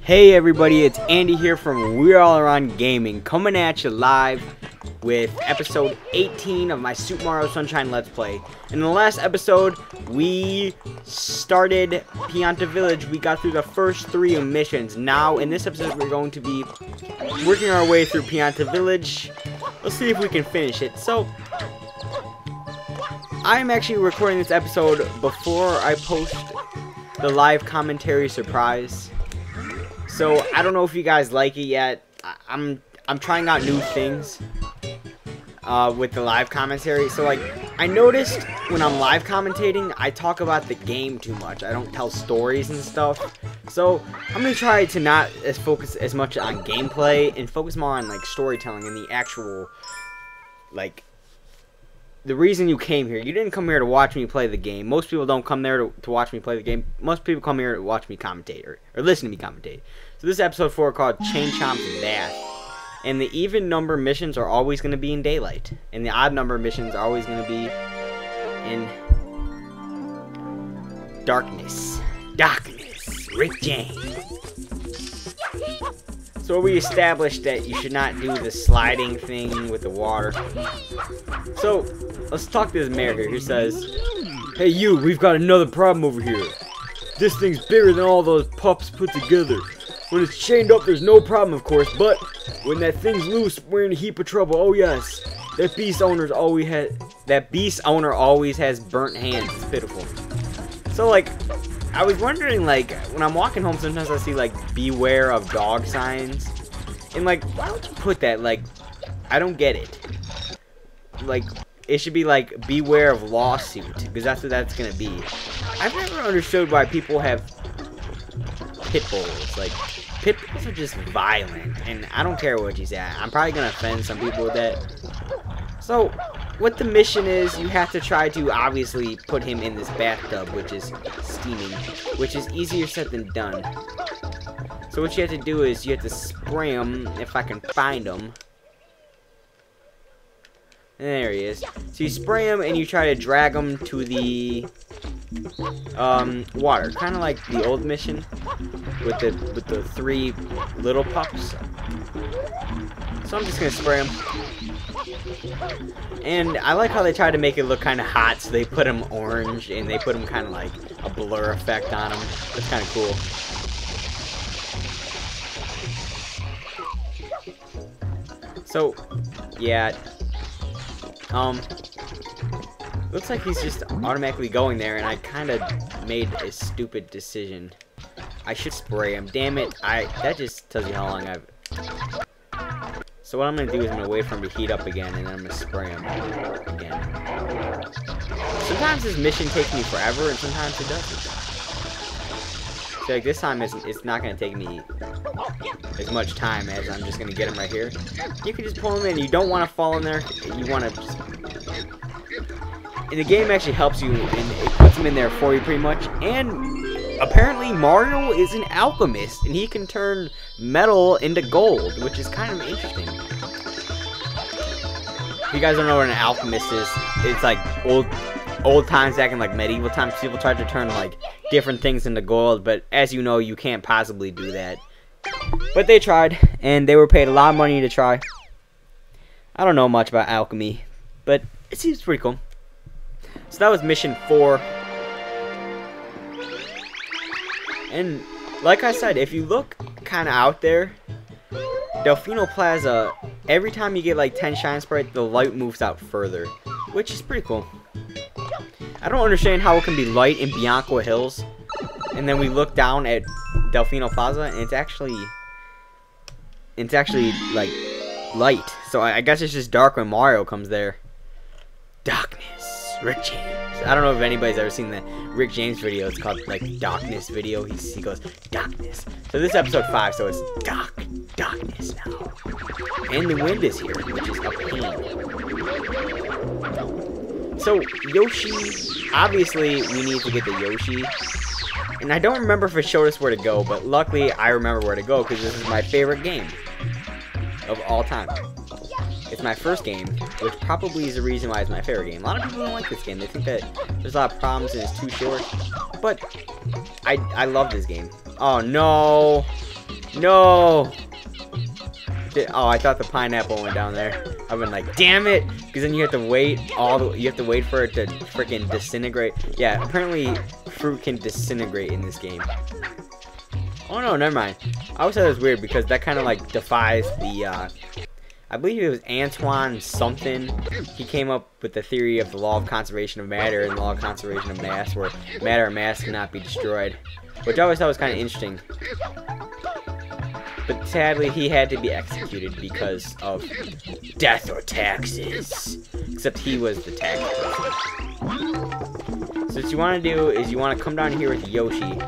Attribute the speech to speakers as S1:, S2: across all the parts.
S1: Hey everybody, it's Andy here from We're All Around Gaming, coming at you live with episode 18 of my Super Mario Sunshine Let's Play. In the last episode, we started POntas Village. We got through the first 3 missions. Now, in this episode, we're going to be working our way through POntas Village. Let's see if we can finish it. So, I'm actually recording this episode before I post the live commentary surprise. So, I don't know if you guys like it yet. I'm trying out new things with the live commentary. So, like, I noticed when I'm live commentating, I talk about the game too much. I don't tell stories and stuff. So, I'm going to try to not focus as much on gameplay and focus more on, like, storytelling and the actual, like, the reason you came here. You didn't come here to watch me play the game. Most people don't come there to watch me play the game. Most people come here to watch me commentate or listen to me commentate. So this is episode 4 called Chain Chomp's Bath. And the even number missions are always going to be in daylight. And the odd number missions are always going to be in darkness. Darkness. Rick James. So we established that you should not do the sliding thing with the water. So, let's talk to this mayor here. He says, "Hey you, we've got another problem over here. This thing's bigger than all those pups put together. When it's chained up, there's no problem, of course, but when that thing's loose, we're in a heap of trouble. Oh yes, that beast owner always has burnt hands. It's pitiful." So, like, I was wondering, like, when I'm walking home, sometimes I see, like, beware of dog signs. And, like, why would you put that? Like, I don't get it. Like, it should be, like, beware of lawsuit, because that's what that's gonna be. I've never understood why people have pit bulls. Like, pit bulls are just violent, and I don't care what you say. I'm probably gonna offend some people with that. So, what the mission is, you have to try to obviously put him in this bathtub, which is steaming, which is easier said than done. So what you have to do is you have to spray him, if I can find him. And there he is. So you spray him and you try to drag him to the water, kind of like the old mission with the 3 little pups. So I'm just gonna spray him. And I like how they try to make it look kind of hot, so they put him orange, and they put him kind of like a blur effect on him. That's kind of cool. So, yeah. Looks like he's just automatically going there, and I kind of made a stupid decision. I should spray him. Damn it. That just tells you how long I've... So what I'm going to do is I'm going to wait for him to heat up again, and then I'm going to spray him again. Sometimes this mission takes me forever, and sometimes it doesn't. So like this time, it's not going to take me as much time as I'm just going to get him right here. You can just pull him in. You don't want to fall in there. You want to just... And the game actually helps you, and it puts him in there for you pretty much. And apparently Mario is an alchemist, and he can turn metal into gold, which is kind of interesting. If you guys don't know what an alchemist is, it's like old times back in like medieval times, people tried to turn like different things into gold, but as you know, you can't possibly do that. But they tried, and they were paid a lot of money to try. I don't know much about alchemy, but it seems pretty cool. So that was mission 4. And like I said, if you look kind of out there, Delfino Plaza, every time you get like 10 shine sprite, the light moves out further, which is pretty cool. I don't understand how it can be light in Bianco Hills, and then we look down at Delfino Plaza, and it's actually like light. So I guess it's just dark when Mario comes there. Darkness. Rick James. I don't know if anybody's ever seen the Rick James video. It's called like Darkness video. He goes darkness. So this is episode 5, so it's darkness now. And the wind is here, which is a pain. So Yoshi, obviously we need to get the Yoshi. And I don't remember if it showed us where to go, but luckily I remember where to go because this is my favorite game of all time. It's my first game, which probably is the reason why it's my favorite game. A lot of people don't like this game. They think that there's a lot of problems and it's too short. But I love this game. Oh no! No! Oh, I thought the pineapple went down there. I've been like, damn it! Because then you have to wait you have to wait for it to freaking disintegrate. Yeah, apparently fruit can disintegrate in this game. Oh no, never mind. I always thought it was weird because that kind of like defies the, I believe it was Antoine something. He came up with the theory of the law of conservation of matter and the law of conservation of mass, where matter and mass cannot be destroyed. Which I always thought was kind of interesting. But sadly, he had to be executed because of death or taxes. Except he was the tax person. So what you want to do is you want to come down here with Yoshi.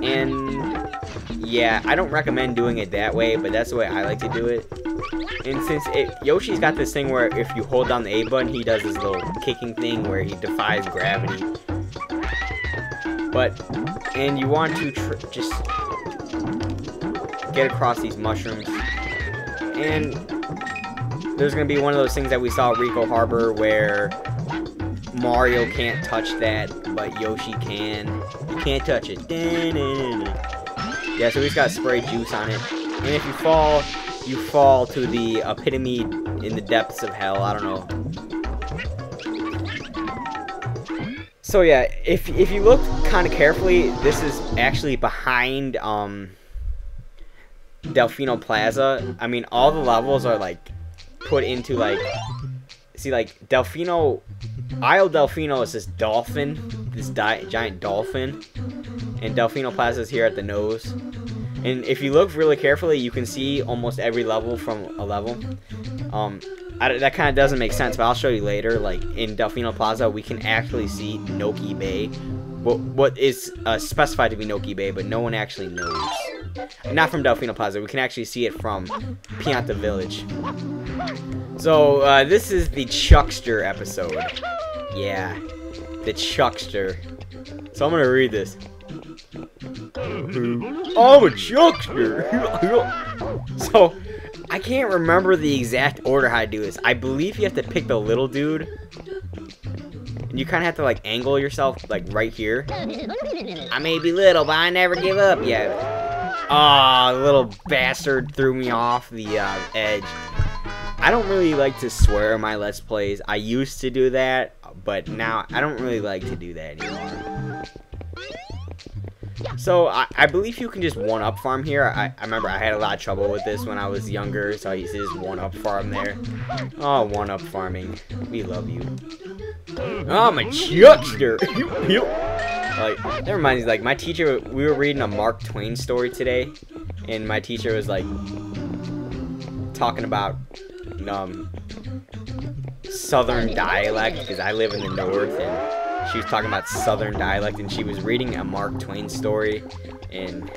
S1: And yeah, I don't recommend doing it that way, but that's the way I like to do it. And since Yoshi's got this thing where if you hold down the A button, he does this little kicking thing where he defies gravity. And you want to just get across these mushrooms. And there's going to be one of those things that we saw at Rico Harbor where Mario can't touch that, but Yoshi can. You can't touch it. Yeah, so we just got to spray juice on it. And if you fall to the epitome in the depths of hell. I don't know. So yeah, if you look kind of carefully, this is actually behind Delfino Plaza. I mean, all the levels are like put into like, see, like Delfino, Isle Delfino is this dolphin, this giant dolphin, and Delfino Plaza is here at the nose. And if you look really carefully, you can see almost every level from a level. That kind of doesn't make sense, but I'll show you later. Like in Delfino Plaza, we can actually see Noki Bay. What is specified to be Noki Bay, but no one actually knows. Not from Delfino Plaza. We can actually see it from POntas Village. So this is the Chuckster episode. Yeah, the Chuckster. So I'm gonna read this. I'm a Chuckster. So I can't remember the exact order how to do this. I believe you have to pick the little dude. And you kind of have to like angle yourself like right here. I may be little, but I never give up. Yeah. Ah, the little bastard threw me off the edge. I don't really like to swear in my Let's Plays. I used to do that, but now I don't really like to do that anymore. So, I believe you can just one-up farm here. I remember I had a lot of trouble with this when I was younger, so I used to just one-up farm there. Oh, one-up farming. We love you. Oh, I'm a Chuckster! Like, that reminds me, like, my teacher, we were reading a Mark Twain story today, and my teacher was, like, talking about, Southern dialect, because I live in the North, and she was talking about Southern dialect, and she was reading a Mark Twain story in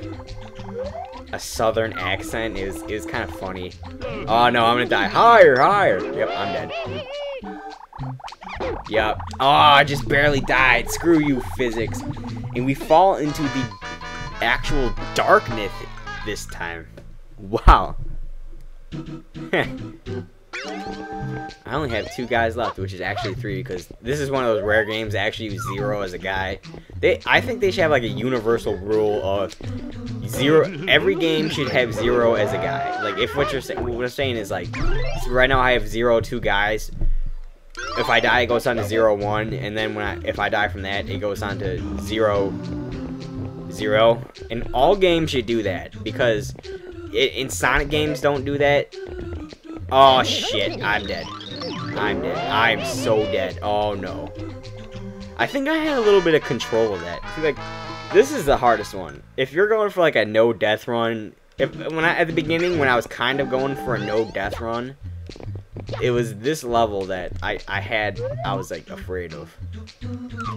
S1: a Southern accent. It was kind of funny. Oh, no, I'm gonna die. Higher, higher! Yep, I'm dead. Yep. Oh, I just barely died. Screw you, physics. And we fall into the actual darkness this time. Wow. I only have 2 guys left, which is actually 3, because this is one of those rare games that actually use 0 as a guy. I think they should have like a universal rule of 0. Every game should have 0 as a guy. Like if what I'm saying is like, right now I have 2 guys. If I die, it goes on to 0, 1, and then if I die from that, it goes on to 0, 0. And all games should do that, because in Sonic games don't do that. Oh shit, I'm dead. I'm dead. I'm so dead. Oh no. I think I had a little bit of control of that. See, like, this is the hardest one. If you're going for like a no death run, at the beginning when I was kind of going for a no death run, it was this level that I was like afraid of.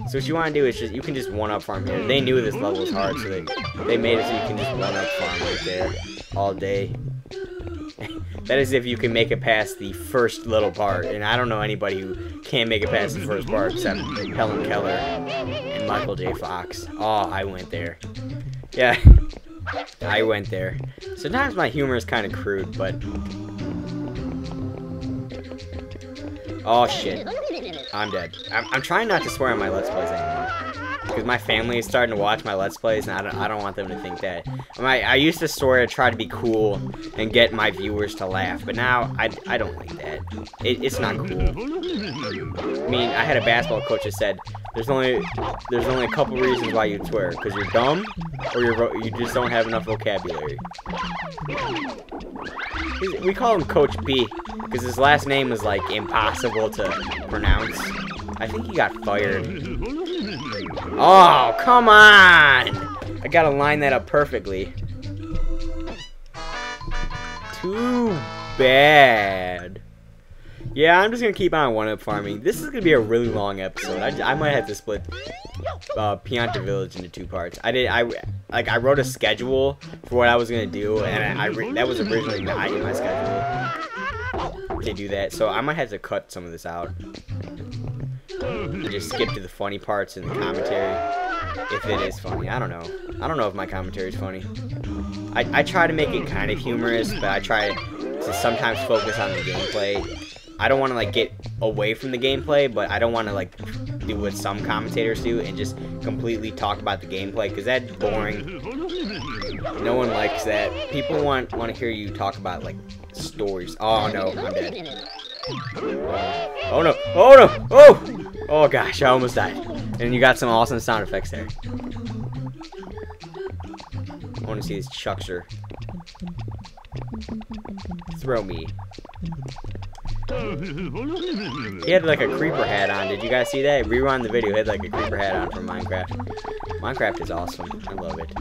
S1: So what you want to do is you can just one-up farm here. They knew this level was hard, so they made it so you can just one-up farm right there all day. That is if you can make it past the first little part, and I don't know anybody who can't make it past the first part except Helen Keller and Michael J. Fox. Oh, I went there. Yeah, I went there. Sometimes my humor is kind of crude, but... Oh shit, I'm dead. I'm trying not to swear on my Let's Plays anymore. because my family is starting to watch my Let's Plays, and I don't want them to think that. I used to sort of try to be cool and get my viewers to laugh, but now I don't like that. It's not cool. I mean, I had a basketball coach that said there's only a couple reasons why you swear, because you're dumb or you just don't have enough vocabulary. We call him Coach B because his last name is like impossible to pronounce. I think he got fired. Oh, come on! I gotta line that up perfectly. Too bad. Yeah, I'm just gonna keep on one-up farming. This is gonna be a really long episode. I might have to split POntas Village into 2 parts. I wrote a schedule for what I was gonna do, and that was originally not in my schedule to do that. So I might have to cut some of this out and just skip to the funny parts in the commentary, if it is funny. I don't know if my commentary is funny. I try to make it kind of humorous, but I try to sometimes focus on the gameplay. I don't want to like get away from the gameplay, but I don't want to like do what some commentators do and just completely talk about the gameplay, because that's boring. No one likes that. People want to hear you talk about like stories. Oh no, I'm dead. Oh no! Oh no! Oh! Oh gosh, I almost died. And you got some awesome sound effects there. I want to see this Chuckster. Throw me. He had like a creeper hat on. Did you guys see that? Rewind the video. He had like a creeper hat on from Minecraft. Minecraft is awesome. I love it.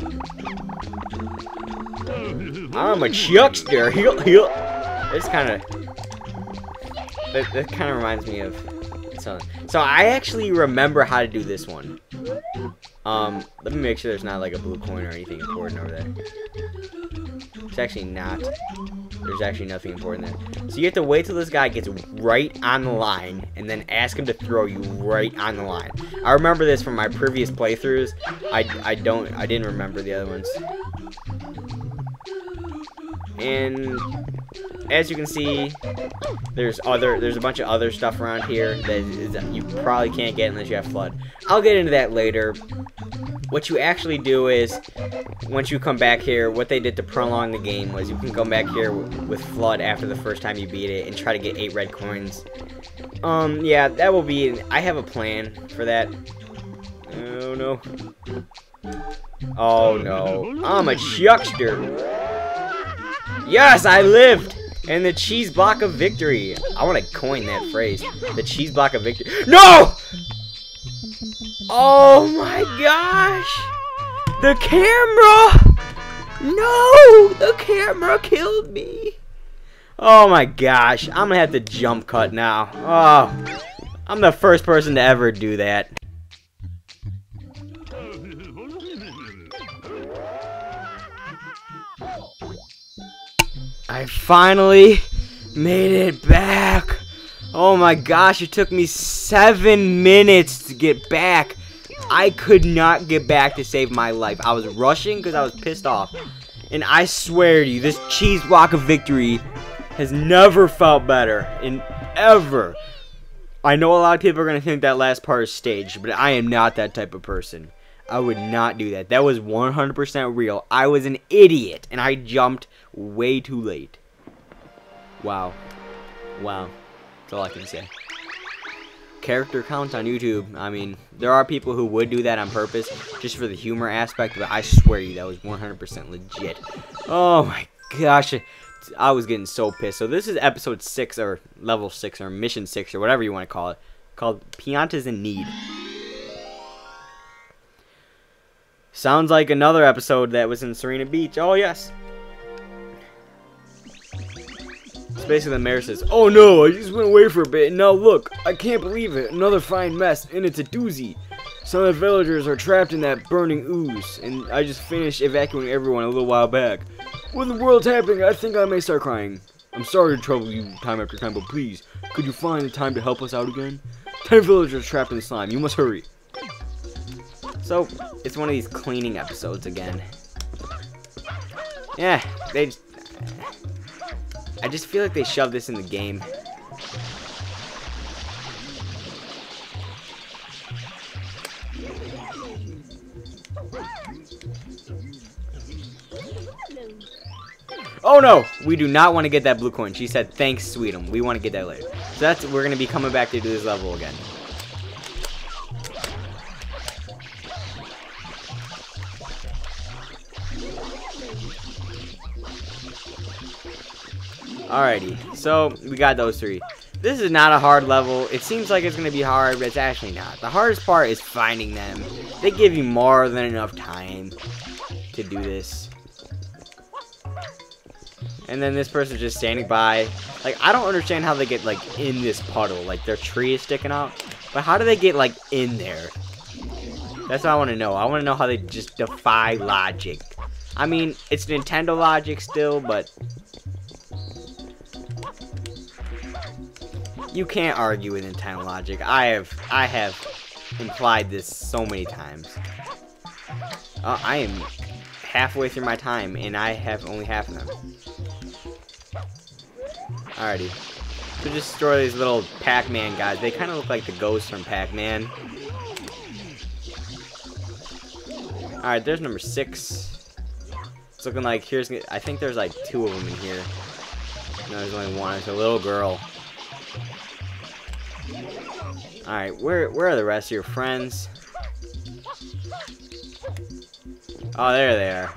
S1: I'm a Chuckster. It's kind of... That kind of reminds me of something. So I actually remember how to do this one. Let me make sure there's not like a blue coin or anything important over there. It's actually not. There's actually nothing important there. So you have to wait till this guy gets right on the line, and then ask him to throw you right on the line. I remember this from my previous playthroughs. I didn't remember the other ones. And as you can see, there's a bunch of other stuff around here that you probably can't get unless you have flood. I'll get into that later. What you actually do is, once you come back here, what they did to prolong the game was you can come back here with flood after the first time you beat it and try to get 8 red coins. Yeah, that will be. I have a plan for that. Oh no. Oh no. I'm a Chuckster. Yes, I lived! And the cheese block of victory. I want to coin that phrase. The cheese block of victory. No! Oh my gosh! The camera! No! The camera killed me! Oh my gosh. I'm gonna have to jump cut now. Oh. I'm the first person to ever do that. I finally made it back. Oh my gosh, it took me 7 minutes to get back. I could not get back to save my life. I was rushing because I was pissed off. And I swear to you, this cheese block of victory has never felt better in ever. I know a lot of people are going to think that last part is staged, but I am not that type of person. I would not do that. That was 100% real. I was an idiot, and I jumped way too late. Wow. Wow. That's all I can say. Character count on YouTube. I mean, there are people who would do that on purpose, just for the humor aspect, but I swear to you, that was 100% legit. Oh my gosh. I was getting so pissed. So this is episode 6, or level 6, or mission 6, or whatever you want to call it, called POntas in Need. Sounds like another episode that was in Serena Beach. Oh, yes. It's basically the mayor says, "Oh no, I just went away for a bit, and now look, I can't believe it. Another fine mess, and it's a doozy. Some of the villagers are trapped in that burning ooze, and I just finished evacuating everyone a little while back. What in the world's happening? I think I may start crying. I'm sorry to trouble you time after time, but please, could you find the time to help us out again? 10 villagers trapped in the slime. You must hurry." So, it's one of these cleaning episodes again. Yeah, I just feel like they shoved this in the game. Oh no! We do not want to get that blue coin. She said, thanks, Sweetum. We want to get that later. So we're going to be coming back to do this level again. Alrighty, so we got those 3. This is not a hard level. It seems like it's going to be hard, but it's actually not. The hardest part is finding them. They give you more than enough time to do this. And then this person's just standing by. Like, I don't understand how they get, like, in this puddle. Like, their tree is sticking out. But how do they get, like, in there? That's what I want to know. I want to know how they just defy logic. I mean, it's Nintendo logic still, but you can't argue with Nintendo logic. I have implied this so many times. I am halfway through my time, and I have only half of them. Alrighty. So just destroy these little Pac-Man guys. They kind of look like the ghosts from Pac-Man. Alright, there's number 6. It's looking like I think there's like 2 of them in here. No, there's only 1. It's a little girl. Alright, where are the rest of your friends? Oh, there they are.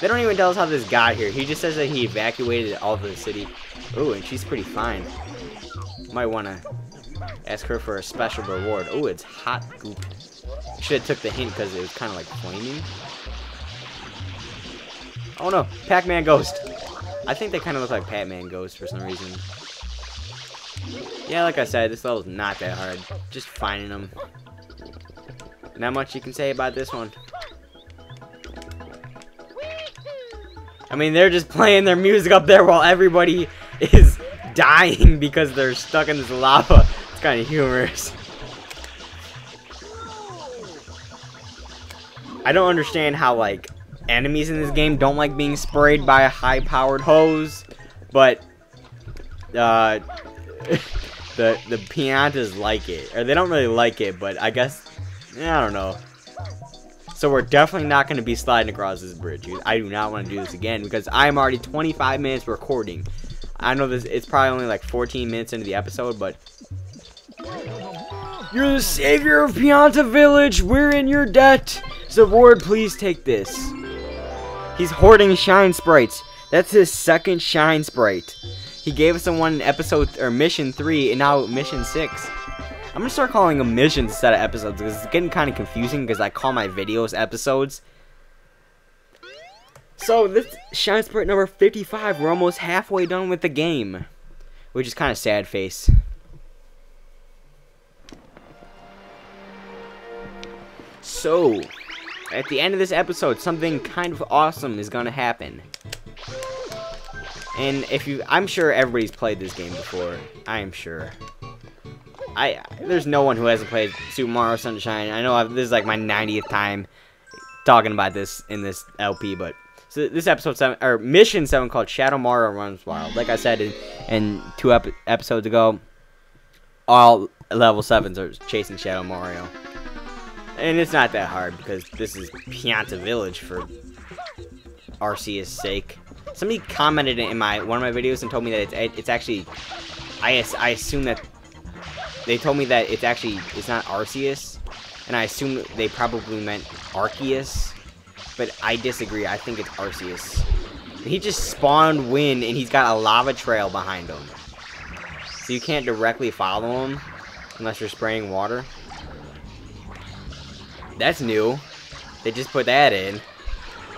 S1: They don't even tell us how this got here. He just says that he evacuated all of the city. Ooh, and she's pretty fine. Might want to ask her for a special reward. Ooh, it's hot goop. Should have took the hint because it was kind of like flaming. Oh no, Pac-Man Ghost. I think they kind of look like Pac-Man Ghost for some reason. Yeah, like I said, this level's not that hard. Just finding them. Not much you can say about this one. I mean, they're just playing their music up there while everybody is dying because they're stuck in this lava. It's kind of humorous. I don't understand how, like, enemies in this game don't like being sprayed by a high-powered hose, but the POntas like it. Or they don't really like it, but I guess, I don't know. So we're definitely not going to be sliding across this bridge. I do not want to do this again because I'm already 25 minutes recording. I know this. It's probably only like 14 minutes into the episode, but you're the savior of POntas Village. We're in your debt. Zaward, please take this. He's hoarding shine sprites. That's his second shine sprite. He gave us one in episode or mission 3, and now mission 6. I'm gonna start calling them missions instead of episodes because it's getting kind of confusing because I call my videos episodes. So this shine sprite number 55. We're almost halfway done with the game, which is kind of sad face. So at the end of this episode, something kind of awesome is gonna happen. And I'm sure everybody's played this game before. I am sure. There's no one who hasn't played Super Mario Sunshine. I know this is like my 90th time talking about this in this LP, but so this episode 7 or mission 7 called Shadow Mario Runs Wild. Like I said in 2 episodes ago, all level 7s are chasing Shadow Mario, and it's not that hard because this is POntas Village for Arceus' sake. Somebody commented in one of my videos and told me that it's actually I assume that. They told me that it's not Arceus, and I assume they probably meant Arceus, but I disagree. I think it's Arceus. He just spawned wind, and he's got a lava trail behind him. So you can't directly follow him unless you're spraying water. That's new. They just put that in.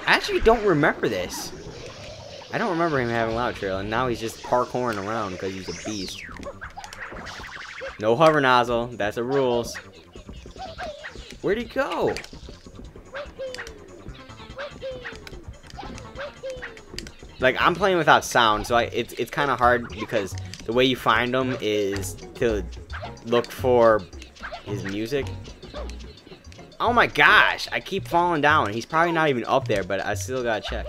S1: I actually don't remember this. I don't remember him having a lava trail, and now he's just parkouring around because he's a beast. No hover nozzle. That's the rules. Where'd he go? Like, I'm playing without sound, so it's kind of hard because the way you find him is to look for his music. Oh my gosh! I keep falling down. He's probably not even up there, but I still gotta check.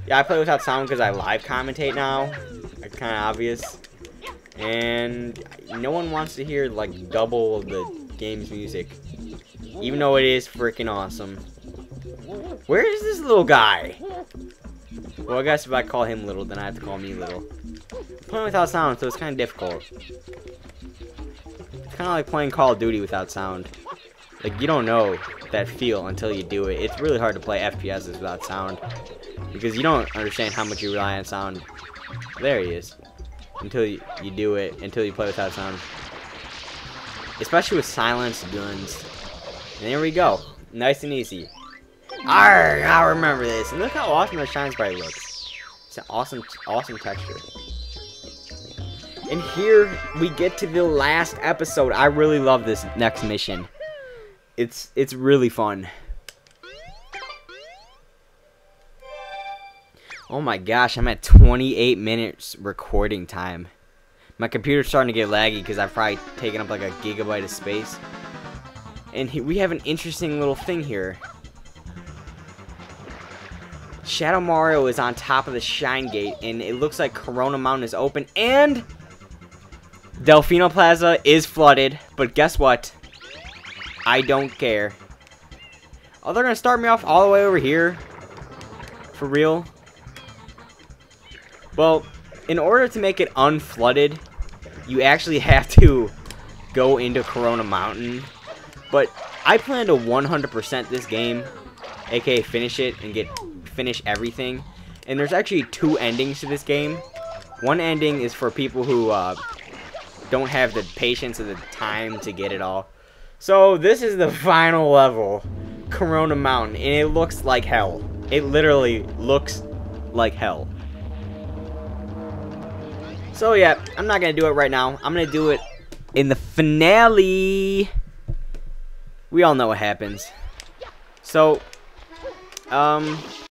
S1: Yeah, I play without sound because I live commentate now. It's kind of obvious. And no one wants to hear like double of the game's music, even though it is freaking awesome. Where is this little guy? Well, I guess if I call him little, then I have to call me little. I'm playing without sound, so it's kind of difficult. It's kind of like playing Call of Duty without sound. Like, you don't know that feel until you do it. It's really hard to play FPSs without sound. Because you don't understand how much you rely on sound. There he is. Until you do it, until you play without sound. Especially with silenced guns. And there we go. Nice and easy. Arrgh, I remember this. And look how awesome the Shine Sprite looks. It's an awesome texture. And here we get to the last episode. I really love this next mission. It's really fun. Oh my gosh, I'm at 28 minutes recording time. My computer's starting to get laggy because I've probably taken up like a gigabyte of space. And we have an interesting little thing here. Shadow Mario is on top of the Shine Gate, and it looks like Corona Mountain is open, and Delfino Plaza is flooded, but guess what? I don't care. Oh, they're gonna start me off all the way over here? For real? Well, in order to make it unflooded, you actually have to go into Corona Mountain. But I plan to 100% this game, aka finish it and finish everything. And there's actually 2 endings to this game. One ending is for people who don't have the patience or the time to get it all. So this is the final level, Corona Mountain, and it looks like hell. It literally looks like hell. So yeah, I'm not gonna do it right now. I'm gonna do it in the finale. We all know what happens. So,